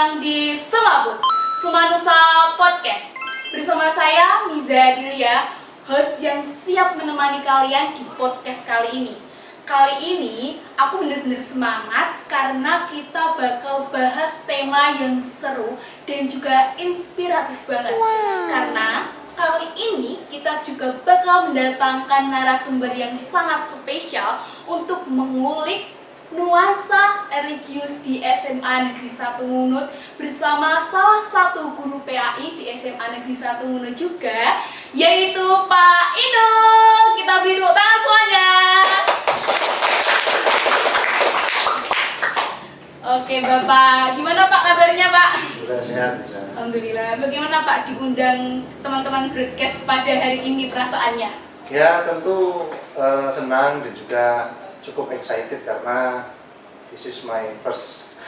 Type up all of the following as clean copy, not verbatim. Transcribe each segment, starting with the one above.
datang di Semabut Sumanusa Podcast. Bersama saya Miza Dilia, host yang siap menemani kalian di podcast kali ini. Kali ini aku benar-benar semangat karena kita bakal bahas tema yang seru dan juga inspiratif banget. Karena kali ini kita juga bakal mendatangkan narasumber yang sangat spesial untuk mengulik nuansa religius di SMA Negeri 1 Ngunut bersama salah satu guru PAI di SMA Negeri 1 Ngunut juga, yaitu Pak Inul. Kita beri tepuk tangan semuanya. Oke Bapak, gimana Pak kabarnya Pak? Sudah sehat bisa. Alhamdulillah. Bagaimana Pak diundang teman-teman broadcast pada hari ini perasaannya? Ya tentu senang dan juga cukup excited karena this is my first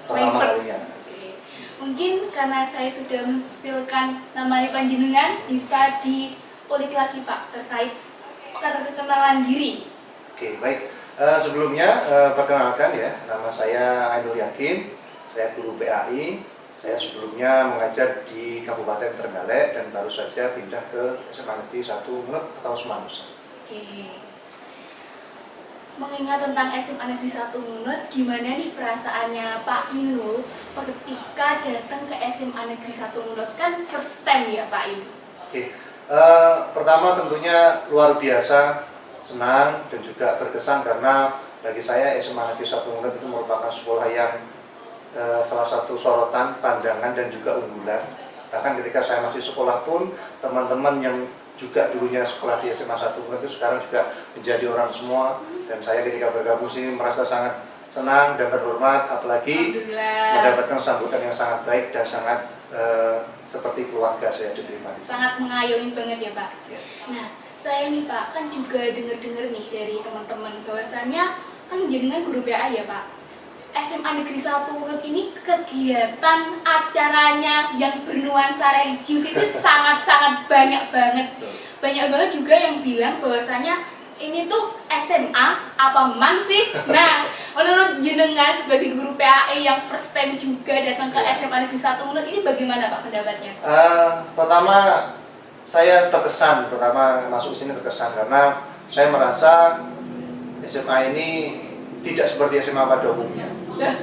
pertama kalinya. Oke. Mungkin karena saya sudah menspilkan nama panjenengan, bisa diulik lagi Pak terkait perkenalan diri. Oke, baik. Sebelumnya perkenalkan ya, nama saya Ainul Yakin, saya guru PAI. Saya sebelumnya mengajar di Kabupaten Trenggalek dan baru saja pindah ke SMA Negeri 1 Ngunut atau Sumanusa. Oke. Mengingat tentang SMA Negeri 1 Ngunut, gimana nih perasaannya Pak Inul ketika datang ke SMA Negeri 1 Ngunut? Kan first time ya Pak Inul? Oke, pertama tentunya luar biasa senang dan juga berkesan karena bagi saya SMA Negeri 1 Ngunut itu merupakan sekolah yang salah satu sorotan, pandangan dan juga unggulan. Bahkan ketika saya masih sekolah pun teman-teman yang juga dulunya sekolah di SMA 1 Ngunut itu sekarang juga menjadi orang semua, dan saya ketika bergabung sini merasa sangat senang dan terhormat, apalagi mendapatkan sambutan yang sangat baik dan sangat seperti keluarga saya diterima. Sangat mengayomi banget ya Pak. Ya. Nah, saya nih Pak, kan juga dengar-dengar nih dari teman-teman bahwasannya kan jenengan guru PA ya Pak. SMA Negeri 1 Ngunut ini kegiatan acaranya yang bernuansa religius itu sangat-sangat banyak banget. Banyak banget juga yang bilang bahwasanya ini tuh SMA apa man sih? Nah, menurut jenengan sebagai guru PAI yang first time juga datang ke SMA Negeri 1 Ngunut ini bagaimana Pak pendapatnya? Pertama saya terkesan, pertama masuk sini terkesan karena saya merasa SMA ini tidak seperti SMA pada umumnya.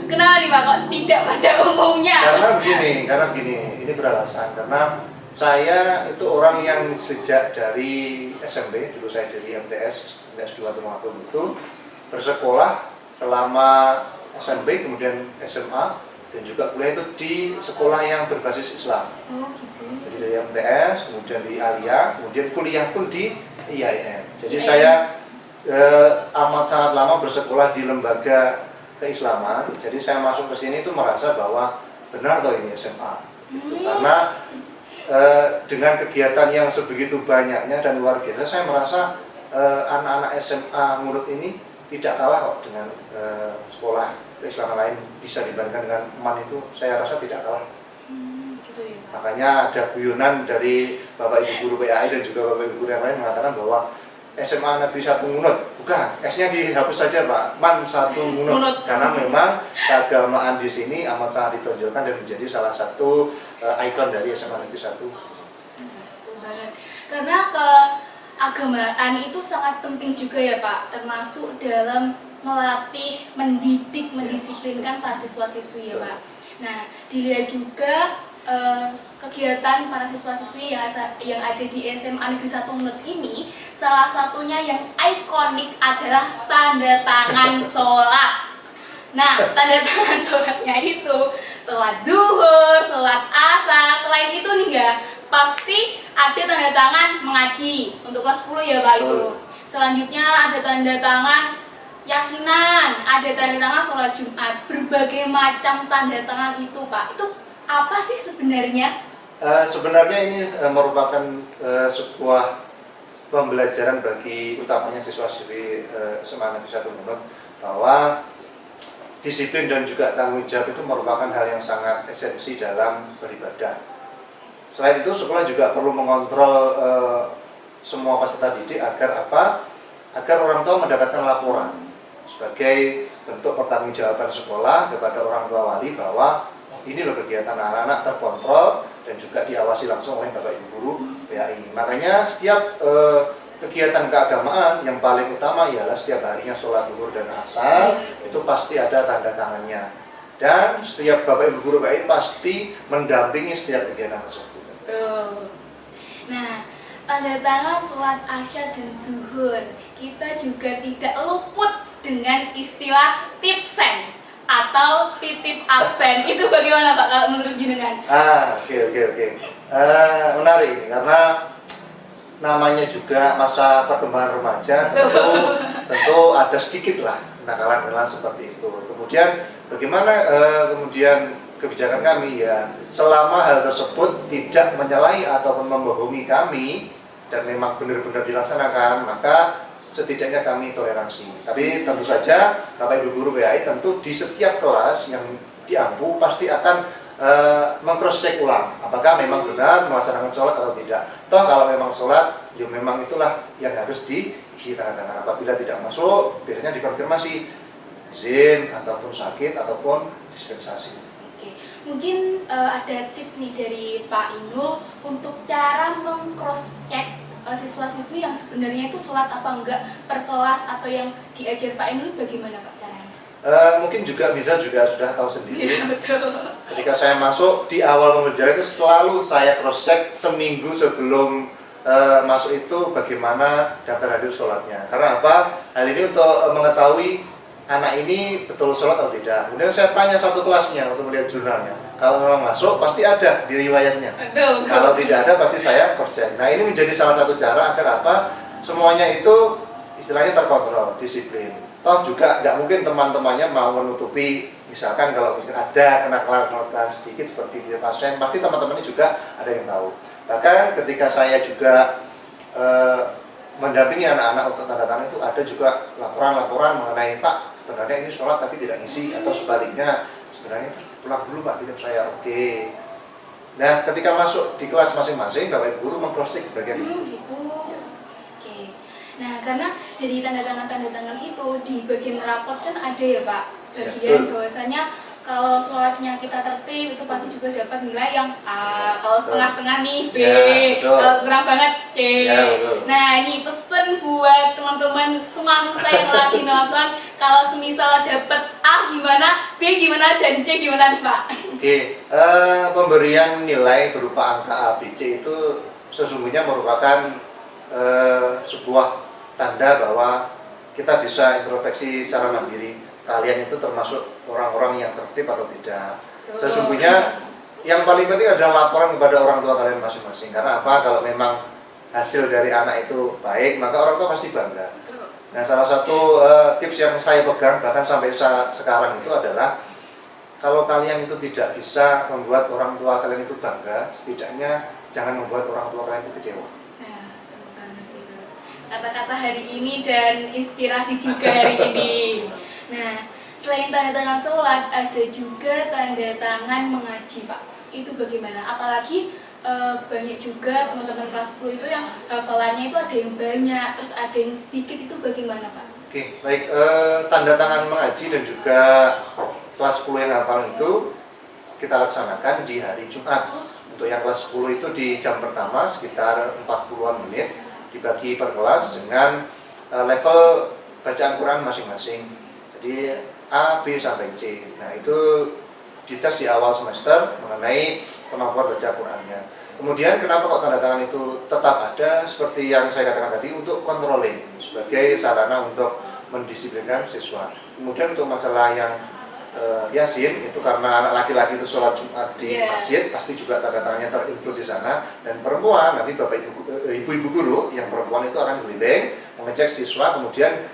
Kenapa nih Pak kok tidak pada umumnya? Karena begini, ini beralasan karena saya itu orang yang sejak dari SMP, dulu saya dari MTS 2 Tulungagung itu bersekolah selama SMP, kemudian SMA dan juga kuliah itu di sekolah yang berbasis Islam. Oh gitu. Jadi dari MTS, kemudian di Alia, kemudian kuliah pun di IAIN. Jadi saya amat sangat lama bersekolah di lembaga keislaman. Jadi saya masuk ke sini itu merasa bahwa benar toh ini SMA. Gitu. Karena dengan kegiatan yang sebegitu banyaknya dan luar biasa, saya merasa anak-anak SMA Ngunut ini tidak kalah kok dengan sekolah keislaman lain, bisa dibandingkan dengan MAN itu saya rasa tidak kalah. Gitu ya, Pak. Makanya ada guyonan dari Bapak Ibu guru PAI dan juga Bapak Ibu guru yang lain mengatakan bahwa SMA Negeri 1 Ngunut, bukan, S-nya dihapus saja Pak, MAN 1 Ngunut. Karena memang keagamaan di sini amat sangat ditonjolkan dan menjadi salah satu ikon dari SMA Negeri 1. Betul banget. Karena keagamaan itu sangat penting juga ya Pak, termasuk dalam melatih, mendidik, mendisiplinkan para siswa-siswi ya Pak. Nah, dilihat juga kegiatan para siswa-siswi yang ada di SMA Negeri 1 Ngunut ini, salah satunya yang ikonik adalah tanda tangan sholat. Nah, tanda tangan sholatnya itu sholat zuhur, sholat asar. Selain itu nih ya, pasti ada tanda tangan mengaji untuk kelas 10 ya Pak itu. Selanjutnya ada tanda tangan yasinan, ada tanda tangan sholat Jumat. Berbagai macam tanda tangan itu Pak. Itu apa sih sebenarnya? Sebenarnya ini merupakan sebuah pembelajaran bagi utamanya siswa-siswi SMA Negeri 1 Ngunut bahwa disiplin dan juga tanggung jawab itu merupakan hal yang sangat esensi dalam beribadah. Selain itu sekolah juga perlu mengontrol semua peserta didik agar apa? Agar orang tua mendapatkan laporan sebagai bentuk pertanggungjawaban sekolah kepada orang tua wali bahwa ini loh kegiatan anak-anak terkontrol dan juga diawasi langsung oleh Bapak Ibu Guru PAI. Makanya setiap kegiatan keagamaan yang paling utama ialah setiap harinya sholat zuhur dan asar, itu pasti ada tanda tangannya. Dan setiap Bapak Ibu Guru PAI pasti mendampingi setiap kegiatan tersebut. Nah, tanda tangan sholat asar dan zuhur, kita juga tidak luput dengan istilah tipsen atau titip absen. Itu bagaimana Pak kalau menurut jenengan? Oke. Menarik ini karena namanya juga masa perkembangan remaja, tentu ada sedikit lah kenakalan-kenakalan seperti itu. Kemudian bagaimana kemudian kebijakan kami ya, selama hal tersebut tidak menyalahi ataupun membohongi kami dan memang benar-benar dilaksanakan, maka setidaknya kami toleransi. Tapi tentu saja Bapak Ibu Guru PAI tentu di setiap kelas yang diampu pasti akan meng-cross check ulang apakah memang benar melaksanakan sholat atau tidak. Toh kalau memang sholat, ya memang itulah yang harus diisi tanda tangan. Apabila tidak masuk, biasanya dikonfirmasi izin ataupun sakit ataupun dispensasi. Oke, mungkin ada tips nih dari Pak Inul untuk cara meng-cross check siswa-siswi yang sebenarnya itu sholat apa enggak per kelas, atau yang diajar Pak Inul bagaimana Pak caranya? Mungkin juga sudah tahu sendiri. Iya, betul. Ketika saya masuk di awal mengajar itu selalu saya cross check seminggu sebelum masuk itu bagaimana daftar hadir sholatnya. Karena apa? Hal ini untuk mengetahui anak ini betul sholat atau tidak. Kemudian saya tanya satu kelasnya untuk melihat jurnalnya. Kalau memang masuk pasti ada di riwayatnya. Betul. Kalau tidak ada pasti saya cross check. Nah, ini menjadi salah satu cara agar apa? Semuanya itu istilahnya terkontrol, disiplin. Toh juga nggak mungkin teman-temannya mau menutupi, misalkan kalau ada kenakalan sedikit seperti di pasien, pasti teman-temannya juga ada yang tahu. Bahkan ketika saya juga mendampingi anak-anak untuk tanda tangan itu ada juga laporan-laporan mengenai Pak sebenarnya ini sholat tapi tidak ngisi, atau sebaliknya sebenarnya itu pulang dulu Pak titip saya. Oke. Nah, ketika masuk di kelas masing-masing, Bapak Ibu Guru meng-cross-check bagian itu. Gitu. Oke. Nah, karena dari tanda tangan itu di bagian rapot kan ada ya Pak, bagian bahwasanya kalau sholatnya kita tertib itu pasti juga dapat nilai yang A, kalau setengah-setengah nih B, kalau kurang banget C. Nah, ini pesen buat teman-teman semua nusa yang lagi nonton, kalau semisal dapat A gimana, B gimana, dan C gimana nih Pak? Oke, pemberian nilai berupa angka A, B, C itu sesungguhnya merupakan sebuah tanda bahwa kita bisa introspeksi secara mandiri. Kalian itu termasuk orang-orang yang tertib atau tidak. Sesungguhnya yang paling penting adalah laporan kepada orang tua kalian masing-masing. Karena apa? Kalau memang hasil dari anak itu baik, maka orang tua pasti bangga. Nah, salah satu tips yang saya pegang bahkan sampai sekarang itu adalah kalau kalian itu tidak bisa membuat orang tua kalian itu bangga, setidaknya jangan membuat orang tua kalian itu kecewa. Kata-kata hari ini dan inspirasi juga hari ini. Nah, selain tanda tangan sholat, ada juga tanda tangan mengaji Pak. Itu bagaimana? Apalagi banyak juga teman-teman kelas 10 itu yang hafalannya itu ada yang banyak, terus ada yang sedikit, itu bagaimana Pak? Oke, baik. Tanda tangan mengaji dan juga kelas 10 yang hafal itu kita laksanakan di hari Jumat. Untuk yang kelas 10 itu di jam pertama sekitar 40-an menit, dibagi per kelas dengan level bacaan Quran masing-masing. Jadi A, B, sampai C. Nah, itu dites di awal semester mengenai kemampuan baca Qurannya. Kemudian kenapa kok tanda tangan itu tetap ada, seperti yang saya katakan tadi, untuk controlling, sebagai sarana untuk mendisiplinkan siswa. Kemudian untuk masalah yang Yasin, itu karena anak laki-laki itu sholat Jumat di masjid, pasti juga tanda tangannya terinclude di sana. Dan perempuan, nanti Bapak Ibu Guru yang perempuan itu akan keliling mengecek siswa, kemudian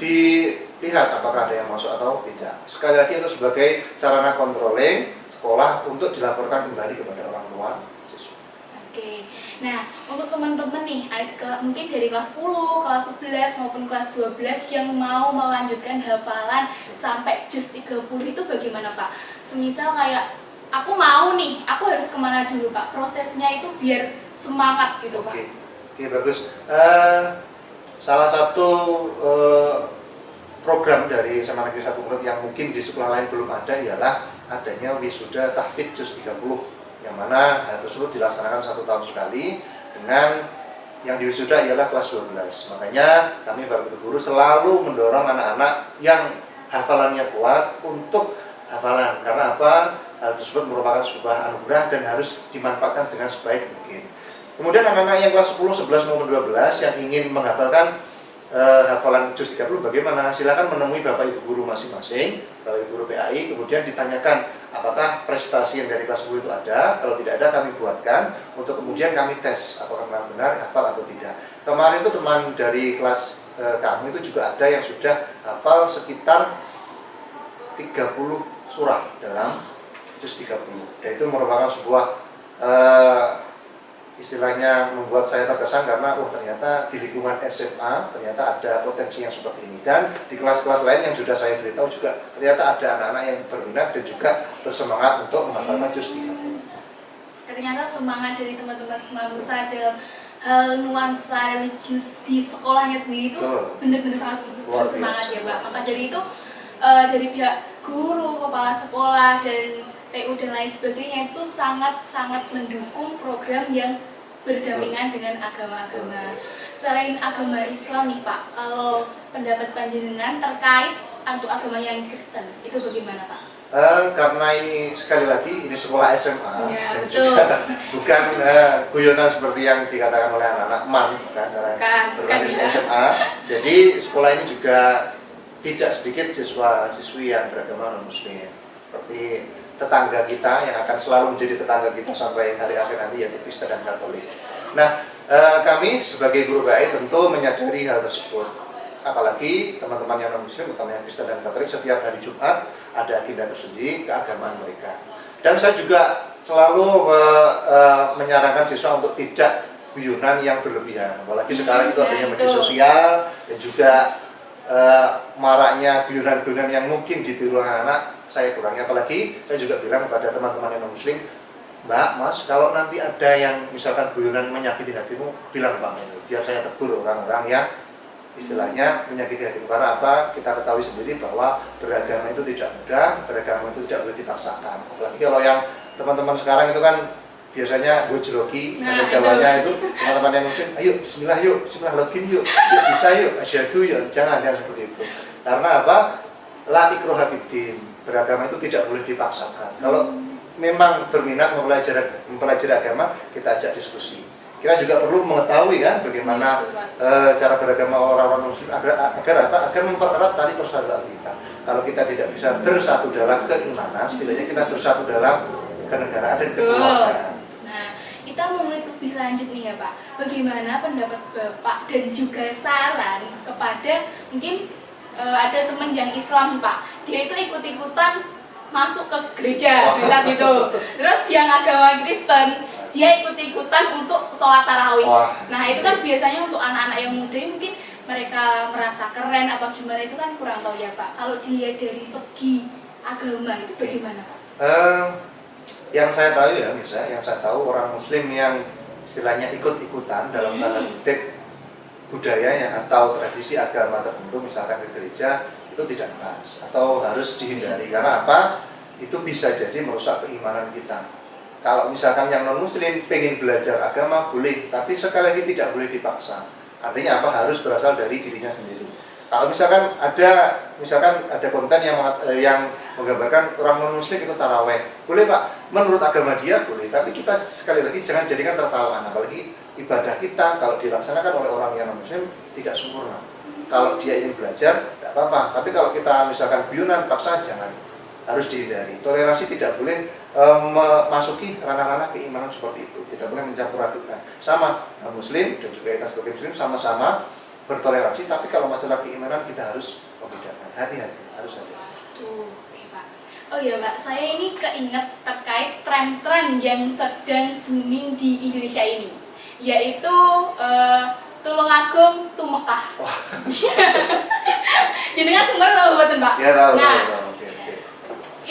dilihat apakah ada yang masuk atau tidak. Sekali lagi itu sebagai sarana controlling sekolah untuk dilaporkan kembali kepada orang tua siswa. Oke. Nah, untuk teman-teman nih, mungkin dari kelas 10, kelas 11 maupun kelas 12 yang mau melanjutkan hafalan sampai juz 30 itu bagaimana Pak? Semisal kayak aku mau nih, aku harus kemana dulu Pak? Prosesnya itu biar semangat gitu Pak. Oke, bagus. Salah satu program dari SMA Negeri 1 Unggul yang mungkin di sekolah lain belum ada ialah adanya wisuda tahfidz juz 30, yang mana hal tersebut dilaksanakan 1 tahun sekali dengan yang diwisuda ialah kelas 12. Makanya kami Bapak Ibu guru selalu mendorong anak-anak yang hafalannya kuat untuk hafalan. Karena apa? Hal tersebut merupakan sebuah anugerah dan harus dimanfaatkan dengan sebaik mungkin. Kemudian anak-anak yang kelas 10, 11 maupun 12 yang ingin menghafalkan hafalan juz 30 bagaimana? Silakan menemui Bapak Ibu guru masing-masing, Bapak Ibu guru PAI, kemudian ditanyakan apakah prestasi yang dari kelas 10 itu ada. Kalau tidak ada, kami buatkan untuk kemudian kami tes apakah benar hafal atau tidak. Kemarin itu teman dari kelas kami itu juga ada yang sudah hafal sekitar 30 surah dalam juz 30. Dan itu merupakan sebuah istilahnya membuat saya terkesan karena ternyata di lingkungan SMA ternyata ada potensi yang seperti ini, dan di kelas-kelas lain yang sudah saya beritahu juga ternyata ada anak-anak yang berminat dan juga bersemangat untuk menghafalkan juz 30. Ternyata semangat dari teman-teman Semanusa dalam hal nuansa religius di sekolahnya sendiri itu benar-benar sangat bersemangat ya Pak. Maka dari itu dari pihak guru, kepala sekolah dan TU dan lain sebagainya itu sangat-sangat mendukung program yang berdampingan dengan agama-agama. Selain agama Islam nih Pak, kalau pendapat panjenengan terkait untuk agama yang Kristen itu bagaimana Pak? Karena ini sekali lagi ini sekolah SMA ya, dan betul. juga bukan guyonan seperti yang dikatakan oleh anak-anak MAN, berbasis SMA. Jadi sekolah ini juga tidak sedikit siswa-siswi yang beragama non-muslim, seperti tetangga kita yang akan selalu menjadi tetangga kita sampai hari akhir nanti, yaitu Kristen dan Katolik. Nah, kami sebagai guru PAI tentu menyadari hal tersebut. Apalagi teman-teman yang non-muslim, terutama yang Kristen dan Katolik, setiap hari Jumat ada agenda tersendiri keagamaan mereka. Dan saya juga selalu menyarankan siswa untuk tidak guyonan yang berlebihan. Apalagi sekarang itu adanya media sosial dan juga maraknya guyonan-guyonan yang mungkin ditiru anak-anak. Saya kurangi, apalagi saya juga bilang kepada teman-teman yang non-muslim, Mbak, Mas, kalau nanti ada yang misalkan guyonan menyakiti hatimu, bilang Pak, biar saya tegur orang-orang yang istilahnya menyakiti hatimu. Karena apa? Kita ketahui sendiri bahwa beragama itu tidak mudah, beragama itu tidak boleh dipaksakan. Apalagi kalau yang teman-teman sekarang itu kan biasanya gojloki, bahasa Jawanya itu teman-teman yang muslim, ayo bismillah yuk, bismillah login yuk, bisa yuk, asyhadu yuk, jangan seperti itu. Karena apa? La ikroha fiddin, beragama itu tidak boleh dipaksakan. Kalau memang berminat mempelajari agama, kita ajak diskusi. Kita juga perlu mengetahui kan bagaimana cara beragama orang-orang muslim agar mempererat tali persaudaraan kita. Kalau kita tidak bisa bersatu dalam keimanan, setidaknya kita bersatu dalam kenegaraan dan kekeluargaan. Nah, kita mau lebih lanjut nih ya Pak. Bagaimana pendapat Bapak dan juga saran kepada mungkin ada teman yang Islam Pak, dia itu ikut-ikutan masuk ke gereja saat itu. Terus yang agama Kristen, dia ikut-ikutan untuk sholat tarawih. Nah itu kan biasanya untuk anak-anak yang muda mungkin mereka merasa keren apa gimana, itu kan kurang tahu ya Pak. Kalau dilihat dari segi agama itu bagaimana Pak? Yang saya tahu ya, misalnya yang saya tahu orang Muslim yang istilahnya ikut-ikutan dalam tanda kutip budayanya atau tradisi agama tertentu, misalkan ke gereja, itu tidak pas atau harus dihindari. Karena apa? Itu bisa jadi merusak keimanan kita. Kalau misalkan yang non-muslim pengen belajar agama boleh, tapi sekali lagi tidak boleh dipaksa. Artinya apa? Harus berasal dari dirinya sendiri. Kalau misalkan ada konten yang menggambarkan orang non-muslim itu taraweh, boleh Pak, menurut agama dia boleh, tapi kita sekali lagi jangan jadikan tertawaan. Apalagi ibadah kita kalau dilaksanakan oleh orang yang non-muslim tidak sempurna. Kalau dia ingin belajar, tidak apa-apa. Tapi kalau kita misalkan guyonan, paksa, jangan. Harus dihindari. Toleransi tidak boleh memasuki ranah-ranah keimanan seperti itu. Tidak boleh mencampur adukan. Sama non-muslim dan juga kita sebagai muslim sama-sama bertoleransi. Tapi kalau masalah keimanan kita harus membedakan. Hati-hati, harus hati-hati. Oke Pak. Oh iya Pak, saya ini keinget terkait tren-tren yang sedang booming di Indonesia ini, yaitu Tulungagung Tumekah. Jadi kan sumber tahu buatan Pak? Ya tahu. Nah, tahu. Okay.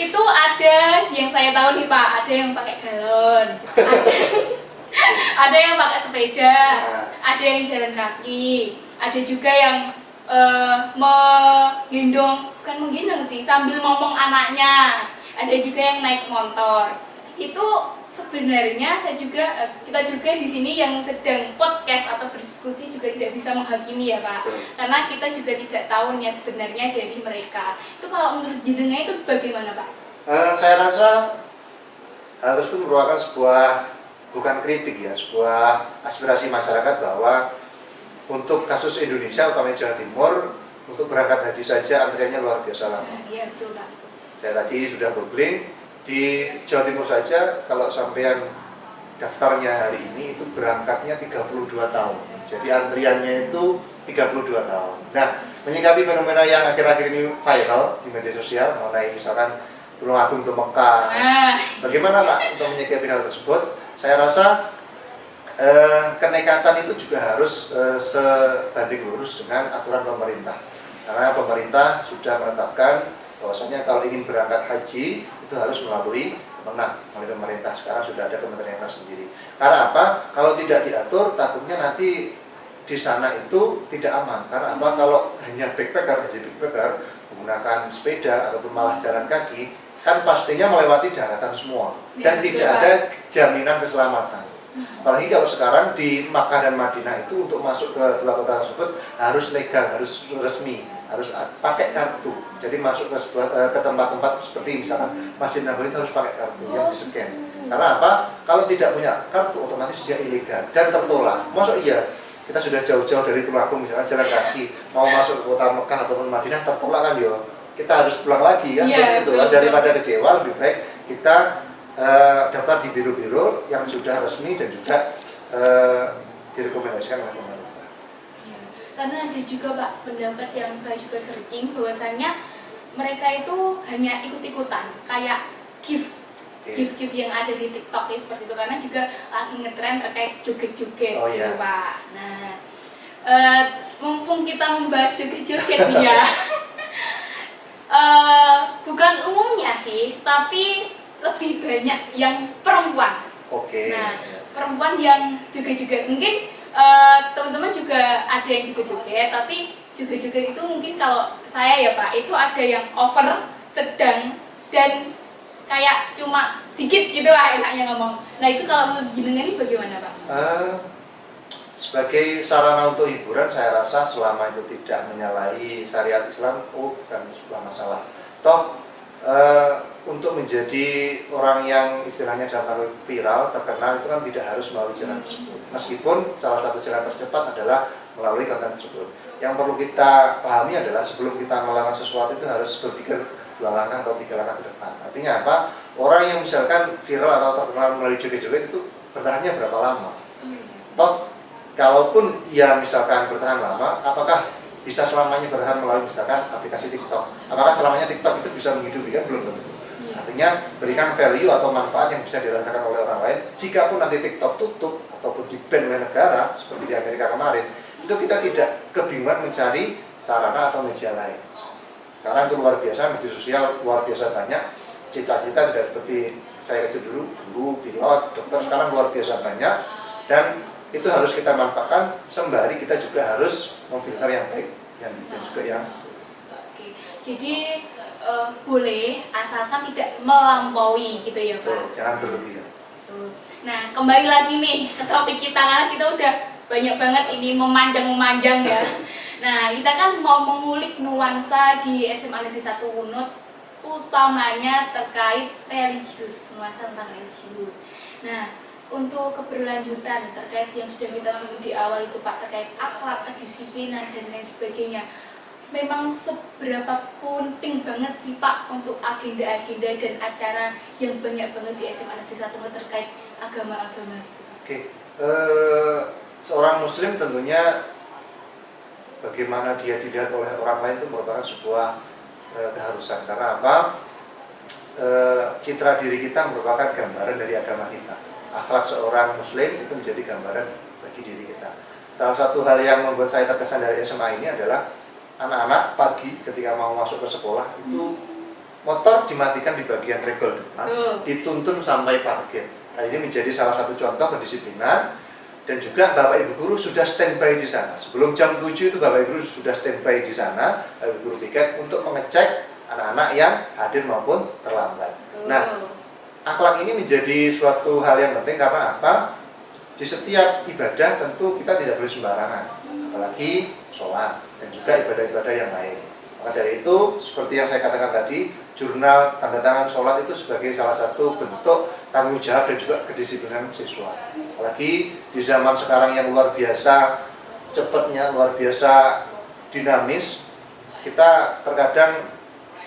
Itu ada yang saya tahu nih Pak, ada yang pakai galon, ada yang pakai sepeda, ada yang jalan kaki, ada juga yang bukan menggendong sih, sambil ngomong anaknya. ada juga yang naik motor. Itu sebenarnya kita juga di sini yang sedang podcast atau berdiskusi juga tidak bisa menghakimi ya Pak, karena kita juga tidak tahu nih sebenarnya dari mereka. Itu kalau menurut jenengan itu bagaimana Pak? Saya rasa hal tersebut merupakan sebuah bukan kritik ya, sebuah aspirasi masyarakat bahwa untuk kasus Indonesia, utamanya Jawa Timur, untuk berangkat haji saja antriannya luar biasa lama. Iya betul Pak. Saya tadi sudah googling, di Jawa Timur saja kalau sampean daftarnya hari ini itu berangkatnya 32 tahun. Jadi antriannya itu 32 tahun. Nah, menyikapi fenomena yang akhir-akhir ini viral di media sosial mengenai misalkan Tulung Agung ke Mekah. Bagaimana Pak untuk menyikapi hal tersebut? Saya rasa kenekatan itu juga harus sebanding lurus dengan aturan pemerintah. Karena pemerintah sudah menetapkan bahwasanya kalau ingin berangkat haji itu harus melalui pemerintah. Sekarang sudah ada kementerian tersendiri. Karena apa? Kalau tidak diatur, takutnya nanti di sana itu tidak aman. Karena apa? Kalau hanya backpacker, haji backpacker menggunakan sepeda ataupun malah jalan kaki, kan pastinya melewati daratan semua dan tidak ada jaminan keselamatan. Apalagi kalau sekarang di Makkah dan Madinah itu untuk masuk ke dua kota tersebut harus legal, harus resmi, harus pakai kartu. Jadi masuk ke tempat-tempat seperti misalkan Masjid Nabawi itu harus pakai kartu yang di-scan. Karena apa? Kalau tidak punya kartu otomatis dia ilegal dan tertolak. Masuk iya, kita sudah jauh-jauh dari Tulungagung misalnya jalan kaki mau masuk ke kota Mekah ataupun Madinah tertolak kan yo. Kita harus pulang lagi kan seperti itu. Daripada kecewa lebih baik kita daftar di biro-biro yang sudah resmi dan juga direkomendasikan oleh pemerintah. Karena ada juga Pak pendapat yang saya juga searching bahwasannya mereka itu hanya ikut-ikutan kayak gift yang ada di TikTok ya, seperti itu, karena juga lagi ngetren terkait joget-joget gitu Pak. Nah, mumpung kita membahas joget-joget nih ya, bukan umumnya sih, tapi lebih banyak yang perempuan. Nah, perempuan yang joget-joget mungkin teman-teman juga ada yang joget-joget, tapi joget-joget itu mungkin kalau saya ya Pak, itu ada yang over, sedang, dan kayak cuma dikit gitu lah enaknya ngomong. Nah itu kalau menurut jenengan ini bagaimana Pak? Sebagai sarana untuk hiburan, saya rasa selama itu tidak menyalahi syariat Islam, bukan sebuah masalah. Toh untuk menjadi orang yang istilahnya dalam tanda viral, terkenal itu kan tidak harus melalui jalan tersebut. Meskipun salah satu jalan tercepat adalah melalui konten tersebut. Yang perlu kita pahami adalah sebelum kita melakukan sesuatu itu harus berpikir 2 langkah atau 3 langkah ke depan. Artinya apa? Orang yang misalkan viral atau terkenal melalui joget-joget itu bertahannya berapa lama? Toh, kalaupun ia misalkan bertahan lama, apakah bisa selamanya bertahan melalui misalkan aplikasi TikTok? Apakah selamanya TikTok itu bisa menghidupi? Kan belum tentu. Artinya berikan value atau manfaat yang bisa dirasakan oleh orang lain. Jika pun nanti TikTok tutup ataupun di-ban oleh negara seperti di Amerika kemarin, itu kita tidak kebingungan mencari sarana atau media lain. Karena itu luar biasa, media sosial luar biasa banyak. Cita-cita tidak seperti saya itu dulu, guru, pilot, dokter, sekarang luar biasa banyak. Dan itu harus kita manfaatkan, sembari kita juga harus memfilter yang baik dan juga yang jadi boleh asalkan tidak melampaui gitu ya Pak. Jangan berlebihan. Nah kembali lagi nih ke topik kita, karena kita udah banyak banget ini memanjang ya. Nah kita kan mau mengulik nuansa di SMA Negeri 1 Wunut, utamanya terkait religius, nuansa tentang religius. Nah untuk keberlanjutan terkait yang sudah kita singgung di awal itu Pak, terkait akhlak, kedisiplinan dan lain sebagainya, memang seberapa penting banget sih Pak untuk agenda-agenda dan acara yang banyak banget di SMA Negeri 1 terkait agama-agama gitu? Seorang muslim tentunya bagaimana dia dilihat oleh orang lain itu merupakan sebuah keharusan. Karena apa? Citra diri kita merupakan gambaran dari agama kita. Akhlak seorang muslim itu menjadi gambaran bagi diri kita. Salah satu hal yang membuat saya terkesan dari SMA ini adalah anak-anak pagi ketika mau masuk ke sekolah itu motor dimatikan di bagian regol depan, dituntun sampai parkir. Nah, ini menjadi salah satu contoh kedisiplinan. Dan juga Bapak Ibu Guru sudah standby di sana. Sebelum jam 7 itu Bapak Ibu Guru sudah standby di sana, Bapak Ibu Guru piket untuk mengecek anak-anak yang hadir maupun terlambat. Nah, akhlak ini menjadi suatu hal yang penting karena apa? Di setiap ibadah tentu kita tidak boleh sembarangan, apalagi sholat dan juga ibadah-ibadah yang lain. Maka dari itu, seperti yang saya katakan tadi, jurnal tanda tangan sholat itu sebagai salah satu bentuk tanggung jawab dan juga kedisiplinan siswa. Apalagi di zaman sekarang yang luar biasa cepatnya, luar biasa dinamis, kita terkadang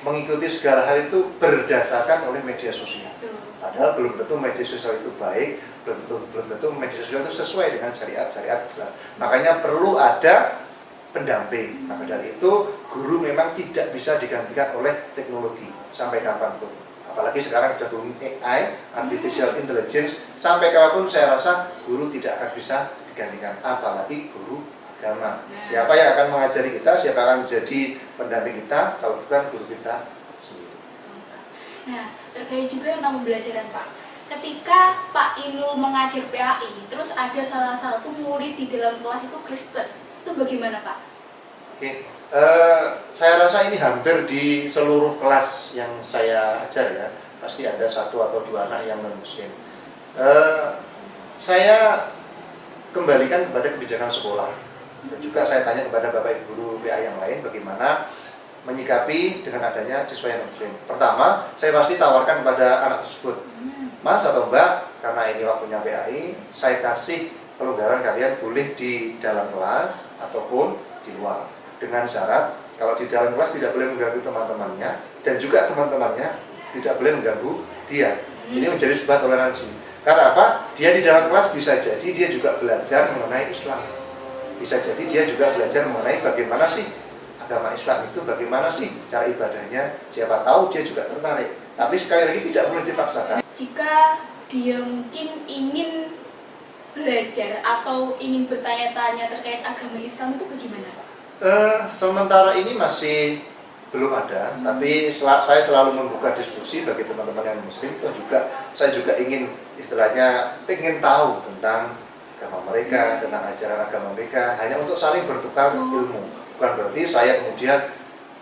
mengikuti segala hal itu berdasarkan oleh media sosial. Padahal belum tentu media sosial itu baik, belum tentu media sosial itu sesuai dengan syariat Islam. Makanya perlu ada pendamping. Maka dari itu guru memang tidak bisa digantikan oleh teknologi sampai kapanpun. Apalagi sekarang sudah booming AI, artificial intelligence, sampai kapanpun saya rasa guru tidak akan bisa digantikan. Apalagi guru agama. Siapa yang akan mengajari kita, siapa akan menjadi pendamping kita, kalau bukan guru kita sendiri. Nah, terkait juga tentang pembelajaran Pak. Ketika Pak Inul mengajar PAI, terus ada salah satu murid di dalam kelas itu Kristen, itu bagaimana Pak? Oke, saya rasa ini hampir di seluruh kelas yang saya ajar ya, pasti ada satu atau dua anak yang non-muslim. Saya kembalikan kepada kebijakan sekolah, dan juga saya tanya kepada Bapak Ibu guru PAI yang lain bagaimana menyikapi dengan adanya siswa yang muslim. Pertama, saya pasti tawarkan kepada anak tersebut, Mas atau Mbak, karena ini waktunya PAI, saya kasih pelonggaran, kalian boleh di dalam kelas ataupun di luar, dengan syarat kalau di dalam kelas tidak boleh mengganggu teman-temannya, dan juga teman-temannya tidak boleh mengganggu dia. Ini menjadi sebuah toleransi. Karena apa? Dia di dalam kelas bisa jadi dia juga belajar mengenai Islam, bisa jadi dia juga belajar mengenai bagaimana sih agama Islam itu, bagaimana sih cara ibadahnya, siapa tahu dia juga tertarik. Tapi sekali lagi tidak boleh dipaksakan. Jika dia mungkin ingin belajar atau ingin bertanya-tanya terkait agama Islam itu bagaimana Pak? Sementara ini masih belum ada, tapi saya selalu membuka diskusi bagi teman-teman yang muslim, dan juga saya juga ingin istilahnya ingin tahu tentang agama mereka, tentang ajaran agama mereka, hanya untuk saling bertukar ilmu. Bukan berarti saya kemudian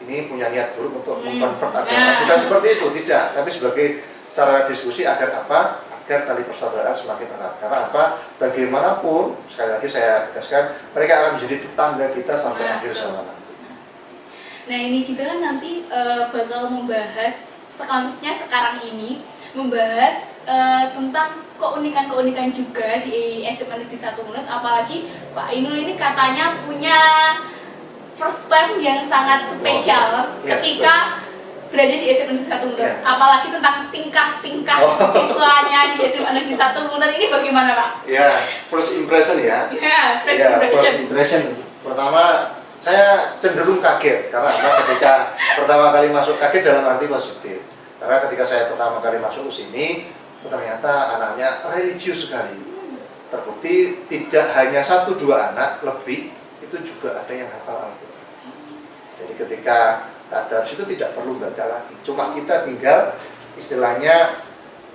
ini punya niat buruk untuk mengkonvert agama, bukan seperti itu, tidak. Tapi sebagai sarana diskusi agar apa? Agar tali persaudaraan semakin erat. Karena apa? Bagaimanapun, sekali lagi saya tegaskan, mereka akan menjadi tetangga kita sampai akhir zaman nanti. Nah ini juga kan nanti bakal membahas, sekarang ini membahas tentang keunikan-keunikan juga di SMA Negeri 1 Unut. Apalagi Pak Inul ini katanya punya first time yang sangat spesial ketika berada di SMA Negeri 1 Unut. Apalagi tentang tingkah-tingkah siswanya di SMA Negeri 1 Unut ini bagaimana Pak? Ya, first impression ya. First impression. Pertama, saya cenderung kaget karena ketika pertama kali masuk, kaget dalam arti positif. Karena ketika saya pertama kali masuk ke sini, ternyata anaknya religius sekali. Terbukti tidak hanya 1-2 anak, lebih itu juga ada yang hafal Al-Quran. Jadi ketika tadarus itu tidak perlu baca lagi, cuma kita tinggal istilahnya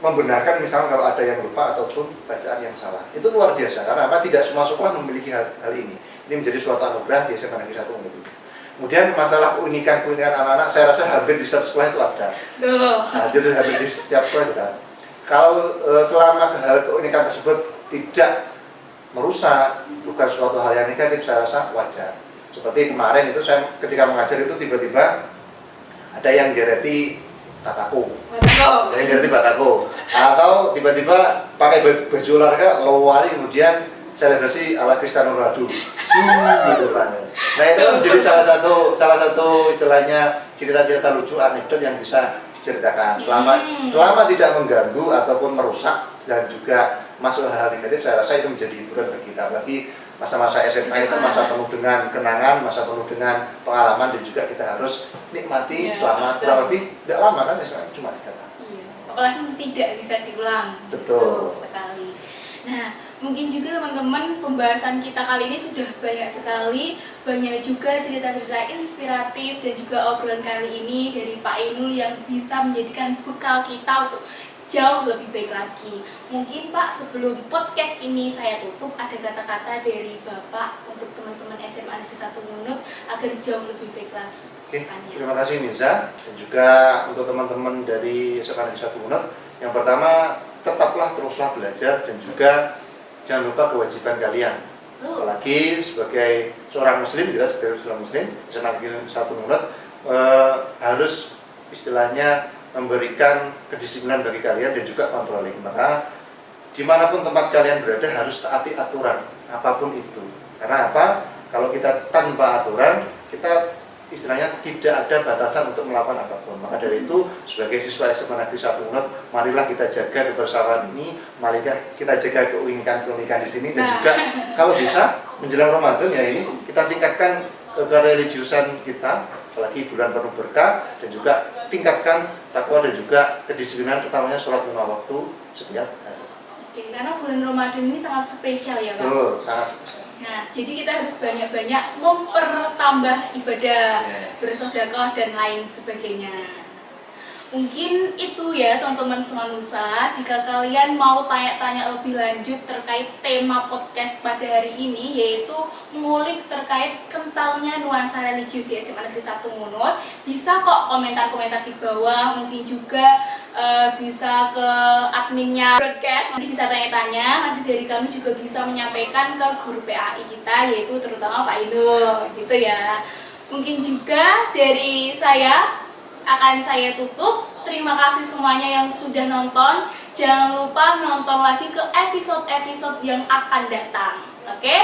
membenarkan, misalnya kalau ada yang lupa ataupun bacaan yang salah. Itu luar biasa, karena apa? Tidak semua sekolah memiliki hal ini. Ini menjadi suatu anugerah di SMA Negeri 1 Unut. Kemudian masalah keunikan anak-anak, saya rasa hampir di setiap sekolah itu ada. Hampir di setiap sekolah itu ada. Kalau selama hal keunikan tersebut tidak merusak, bukan suatu hal yang negatif, saya rasa wajar. Seperti kemarin itu saya ketika mengajar itu tiba-tiba ada yang gereti batako, atau tiba-tiba pakai baju olahraga lari kemudian selebrasi ala Cristiano Ronaldo, gitu kan. Nah itu menjadi salah satu istilahnya cerita-cerita lucu, anekdot yang bisa diceritakan. Selama tidak mengganggu ataupun merusak dan juga masuk hal-hal negatif, saya rasa itu menjadi hiburan bagi kita. Bagi masa-masa SMA itu masa penuh dengan kenangan, masa penuh dengan pengalaman, dan juga kita harus nikmati selama kurang lebih tidak lama kan, cuma 3 tahun. Iya. Apalagi tidak bisa diulang. Betul sekali. Nah, mungkin juga teman-teman pembahasan kita kali ini sudah banyak sekali, banyak juga cerita-cerita inspiratif dan juga obrolan kali ini dari Pak Inul yang bisa menjadikan bekal kita untuk jauh lebih baik lagi. Mungkin Pak, sebelum podcast ini saya tutup, ada kata-kata dari Bapak untuk teman-teman SMA Negeri 1 Unut agar jauh lebih baik lagi. Oke, terima kasih Mirza dan juga untuk teman-teman dari SMA Negeri 1 Munir. Yang pertama, teruslah belajar dan juga jangan lupa kewajiban kalian. Apalagi sebagai seorang muslim, kita sebagai seorang muslim, SMA Negeri 1 Munir harus istilahnya memberikan kedisiplinan bagi kalian dan juga controlling. Maka dimanapun tempat kalian berada harus taati aturan apapun itu. Karena apa? Kalau kita tanpa aturan, kita istilahnya tidak ada batasan untuk melakukan apapun. Maka dari itu sebagai siswa SMA Negeri 1 Munir, marilah kita jaga kebersamaan ini, marilah kita jaga keunikan di sini, dan juga kalau bisa menjelang Ramadan ya ini kita tingkatkan kereligiusan kita, apalagi bulan penuh berkah, dan juga tingkatkan takwa dan juga kedisiplinan, utamanya sholat lima waktu setiap hari. Oke, karena bulan Ramadan ini sangat spesial ya Pak. Betul, sangat spesial. Nah, jadi kita harus banyak-banyak mempertambah ibadah, bersedekah dan lain sebagainya. Mungkin itu ya teman-teman Semanusa. Jika kalian mau tanya-tanya lebih lanjut terkait tema podcast pada hari ini, yaitu mengulik terkait kentalnya nuansa religius di SMA Negeri 1 Munir, bisa kok komentar-komentar di bawah. Mungkin juga bisa ke adminnya broadcast, nanti bisa tanya-tanya. Nanti dari kami juga bisa menyampaikan ke guru PAI kita, yaitu terutama Pak Inul, gitu ya. Mungkin juga dari saya akan saya tutup. Terima kasih semuanya yang sudah nonton. Jangan lupa nonton lagi ke episode-episode yang akan datang. Oke?